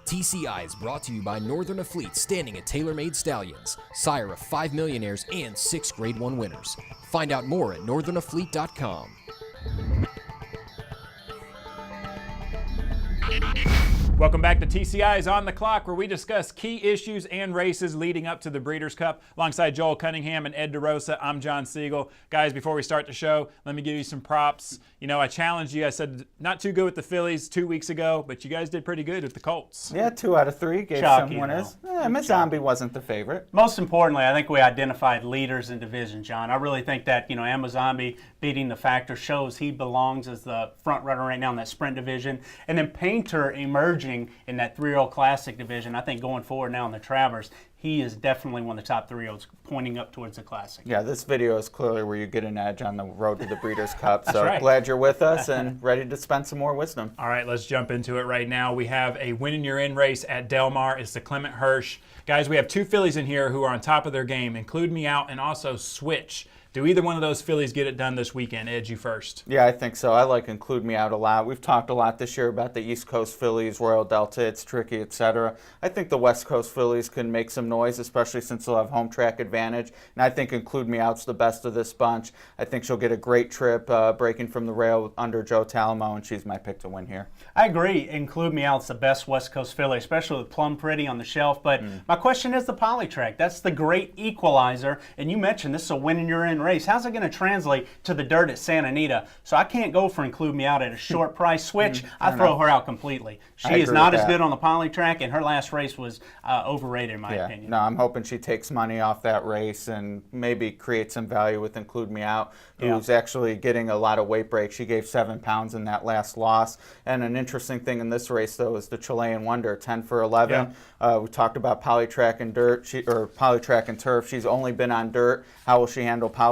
TCI is brought to you by Northern Afleet Standing at TaylorMade Stallions, sire of 5 millionaires and 6 Grade 1 winners. Find out more at northernafleet.com. Welcome back to TCI's On the Clock, where we discuss key issues and races leading up to the Breeders' Cup. Alongside Joel Cunningham and Ed DeRosa, I'm John Siegel. Guys, before we start the show, let me give you some props. You know, I challenged you. I said not too good with the Phillies 2 weeks ago, but you guys did pretty good with the Colts. Yeah, 2 out of 3 gave Chalky, some winners. Miss Zombie wasn't the favorite. Most importantly, I think we identified leaders in division, John. I really think that, Amazombi beating the Factor shows he belongs as the front runner right now in that sprint division. And then Painter emerging in that 3-year-old classic division. I think going forward now in the Travers, he is definitely one of the top 3-year-olds pointing up towards the classic. Yeah, this video is clearly where you get an edge on the road to the Breeders' Cup. So right. Glad you're with us and ready to spend some more wisdom. All right, let's jump into it right now. We have a win in your in race at Del Mar. It's the Clement Hirsch. Guys, we have 2 fillies in here who are on top of their game. Include Me Out and also Switch. Do either one of those fillies get it done this weekend? Ed, you first. Yeah, I think so. I like Include Me Out a lot. We've talked a lot this year about the East Coast fillies, Royal Delta, It's Tricky, etc. I think the West Coast fillies can make some noise, especially since they'll have home track advantage. And I think Include Me Out's the best of this bunch. I think she'll get a great trip breaking from the rail under Joe Talamo, and she's my pick to win here. I agree. Include Me Out's the best West Coast filly, especially with Plum Pretty on the shelf. But my question is the Polytrack. That's the great equalizer. And you mentioned this is a win in your in race. How's it going to translate to the dirt at Santa Anita? So I can't go for Include Me Out at a short price. Switch, I throw her out completely. She is not as good on the Polytrack, and her last race was overrated in my opinion. No, I'm hoping she takes money off that race and maybe create some value with Include Me Out, who's actually getting a lot of weight break. She gave 7 pounds in that last loss. And an interesting thing in this race, though, is the Chilean Wonder, 10 for 11. We talked about Polytrack and dirt, Polytrack and turf. She's only been on dirt. How will she handle Polytrack?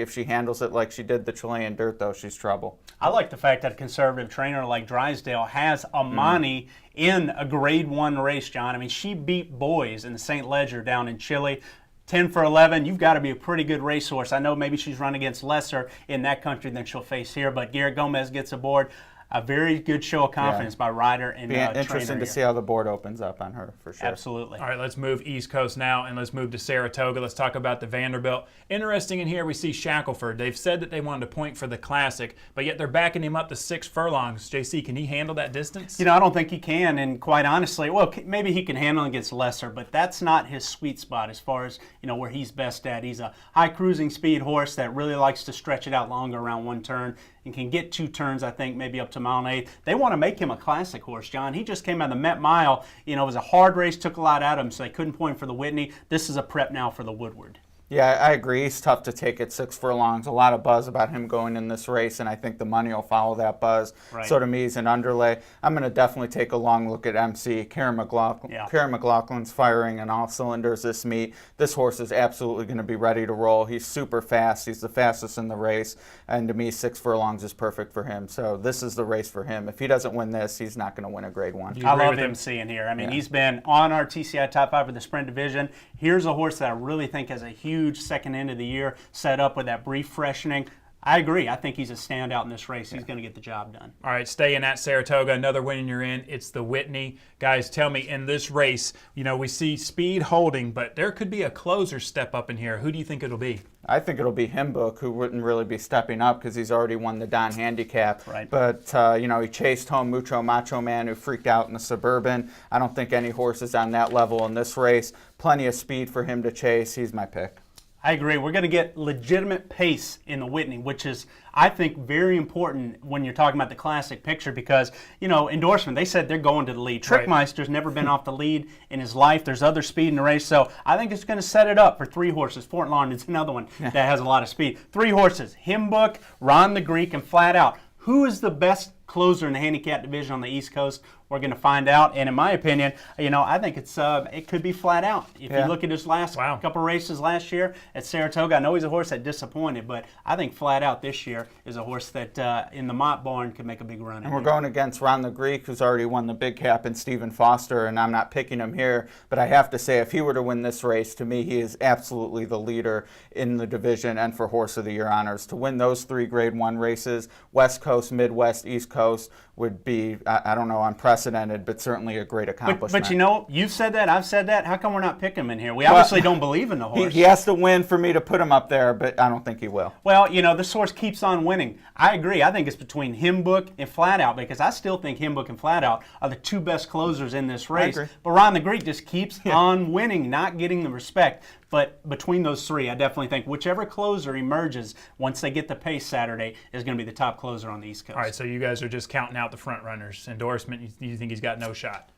If she handles it like she did the Chilean dirt, though, she's trouble. I like the fact that a conservative trainer like Drysdale has Amani in a Grade 1 race, John. I mean, she beat Boys in the St. Ledger down in Chile. 10 for 11, you've got to be a pretty good racehorse. I know maybe she's run against lesser in that country than she'll face here, but Garrett Gomez gets aboard. A very good show of confidence by rider and trainer. Interesting to see how the board opens up on her, for sure. Absolutely. All right, let's move East Coast now, and let's move to Saratoga. Let's talk about the Vanderbilt. Interesting in here, we see Shackelford. They've said that they wanted to point for the Classic, but yet they're backing him up to 6 furlongs. JC, can he handle that distance? I don't think he can, and quite honestly, well, maybe he can handle it against lesser, but that's not his sweet spot as far as, where he's best at. He's a high cruising speed horse that really likes to stretch it out longer around one turn and can get 2 turns, I think, maybe up to mile and 8. They want to make him a classic horse, John. He just came out of the Met Mile. It was a hard race, took a lot out of him, so they couldn't point for the Whitney. This is a prep now for the Woodward. Yeah, I agree. He's tough to take at 6 furlongs. A lot of buzz about him going in this race, and I think the money will follow that buzz. Right. So to me, he's an underlay. I'm going to definitely take a long look at MC. Karen McLaughlin's firing on all cylinders this meet. This horse is absolutely going to be ready to roll. He's super fast. He's the fastest in the race, and to me, 6 furlongs is perfect for him. So this is the race for him. If he doesn't win this, he's not going to win a Grade 1. I love MC in here. I mean, he's been on our TCI Top 5 of the Sprint Division. Here's a horse that I really think has a huge second end of the year set up with that brief freshening. I agree. I think he's a standout in this race. He's going to get the job done. All right, staying at Saratoga, another win you're in. It's the Whitney. Guys, tell me, in this race, we see speed holding, but there could be a closer step up in here. Who do you think it'll be? I think it'll be Himbook, who wouldn't really be stepping up because he's already won the Don Handicap. Right. But, he chased home Mucho Macho Man, who freaked out in the Suburban. I don't think any horse is on that level in this race. Plenty of speed for him to chase. He's my pick. I agree. We're going to get legitimate pace in the Whitney, which is, I think, very important when you're talking about the classic picture because, endorsement, they said they're going to the lead. Trickmeister's never been off the lead in his life. There's other speed in the race. So I think it's going to set it up for 3 horses. Fort Larned's another one that has a lot of speed. 3 horses, Himbook, Ron the Greek, and Flat Out. Who is the best closer in the handicap division on the East Coast? We're going to find out. And in my opinion, I think it could be Flat Out. If you look at his last couple races last year at Saratoga, I know he's a horse that disappointed, but I think Flat Out this year is a horse that in the Mott barn could make a big run. And we're going against Ron the Greek, who's already won the Big Cap, and Stephen Foster, and I'm not picking him here, but I have to say, if he were to win this race, to me, he is absolutely the leader in the division and for Horse of the Year honors. To win those 3 Grade 1 races, West Coast, Midwest, East Coast, would be, I don't know, impressive. unprecedented, but certainly a great accomplishment. But you know, you've said that, I've said that. How come we're not picking him in here? We obviously don't believe in the horse. He has to win for me to put him up there, but I don't think he will. Well, you know, this horse keeps on winning. I agree. I think it's between Hymn Book and Flat Out, because I still think Hymn Book and Flat Out are the two best closers in this race. But Ron the Greek just keeps on winning, not getting the respect. But between those three, I definitely think whichever closer emerges once they get the pace Saturday is going to be the top closer on the East Coast. All right, so you guys are just counting out the front runners. Endorsement, you think he's got no shot?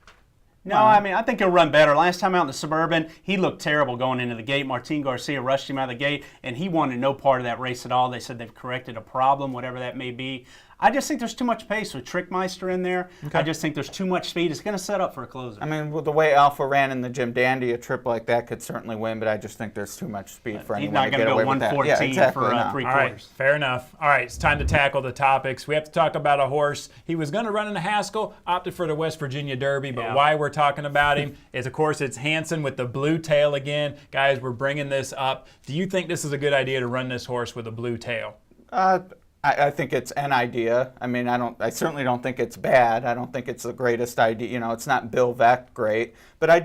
No, I mean, I think he'll run better. Last time out in the Suburban, he looked terrible going into the gate. Martin Garcia rushed him out of the gate, and he wanted no part of that race at all. They said they've corrected a problem, whatever that may be. I just think there's too much pace with Trickmeister in there. I just think there's too much speed. It's going to set up for a closer. I mean, with the way Alpha ran in the Jim Dandy, a trip like that could certainly win, but I just think there's too much speed for anyone to get away with that. He's not going to go 114 exactly, for no. 3 All quarters. right, fair enough. All right, it's time to tackle the topics. We have to talk about a horse. He was going to run in the Haskell, opted for the West Virginia Derby, but why we're talking about him is, of course, it's Hansen with the blue tail again. Guys, we're bringing this up. Do you think this is a good idea to run this horse with a blue tail? I think it's an idea. I mean, I certainly don't think it's bad. I don't think it's the greatest idea. You know, it's not Bill Veck great, but I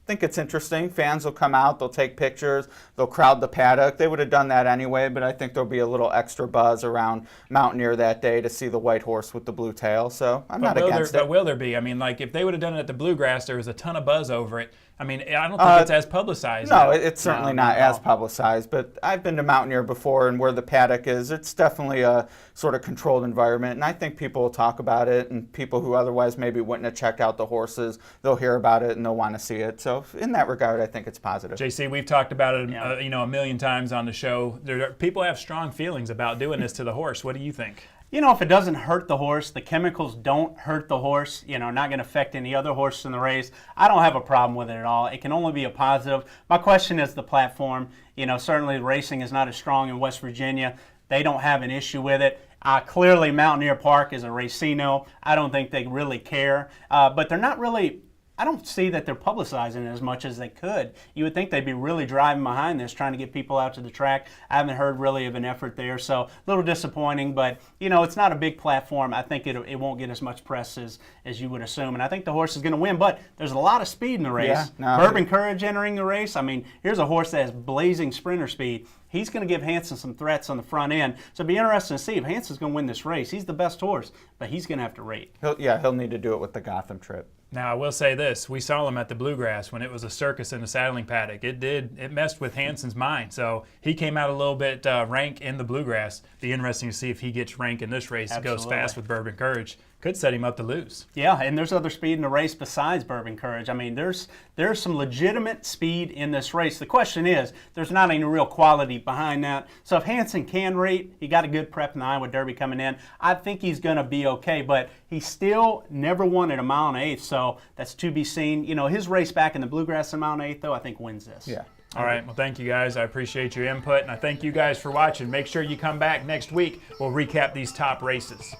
think it's interesting. Fans will come out, they'll take pictures, they'll crowd the paddock. They would have done that anyway, but I think there'll be a little extra buzz around Mountaineer that day to see the white horse with the blue tail. So I'm not against it. But will there be? I mean, like, if they would have done it at the Bluegrass, there was a ton of buzz over it. I mean, I don't think it's as publicized. No, it's certainly not as publicized, but I've been to Mountaineer before, and where the paddock is, it's definitely a sort of controlled environment, and I think people will talk about it, and people who otherwise maybe wouldn't have checked out the horses, they'll hear about it and they'll want to see it. So in that regard, I think it's positive. JC, we've talked about it a million times on the show. People have strong feelings about doing this to the horse. What do you think? You know, if it doesn't hurt the horse, the chemicals don't hurt the horse, you know, not going to affect any other horses in the race, I don't have a problem with it at all. It can only be a positive. My question is the platform. You know, certainly racing is not as strong in West Virginia. They don't have an issue with it. Clearly, Mountaineer Park is a racino. I don't think they really care. But they're not really... I don't see that they're publicizing it as much as they could. You would think they'd be really driving behind this, trying to get people out to the track. I haven't heard really of an effort there, so a little disappointing. But, you know, it's not a big platform. I think it won't get as much press as you would assume. And I think the horse is going to win. But there's a lot of speed in the race. Yeah, no, Bourbon Courage entering the race. I mean, here's a horse that has blazing sprinter speed. He's going to give Hansen some threats on the front end. So it'll be interesting to see if Hansen's going to win this race. He's the best horse, but he's going to have to rate. He'll need to do it with the Gotham trip. Now, I will say this. We saw him at the Bluegrass when it was a circus in the saddling paddock. It messed with Hansen's mind. So he came out a little bit rank in the Bluegrass. Be interesting to see if he gets rank in this race. Absolutely. Goes fast with Bourbon Courage. Could set him up to lose. Yeah, and there's other speed in the race besides Bourbon Courage. I mean, there's some legitimate speed in this race. The question is, there's not any real quality behind that. So if Hansen can rate, he got a good prep in the Iowa Derby coming in, I think he's going to be okay. But he still never won at a mile and an eighth, so that's to be seen. You know, his race back in the Bluegrass at a mile and an eighth, though, I think wins this. Yeah. All right. Well, thank you guys. I appreciate your input, and I thank you guys for watching. Make sure you come back next week. We'll recap these top races.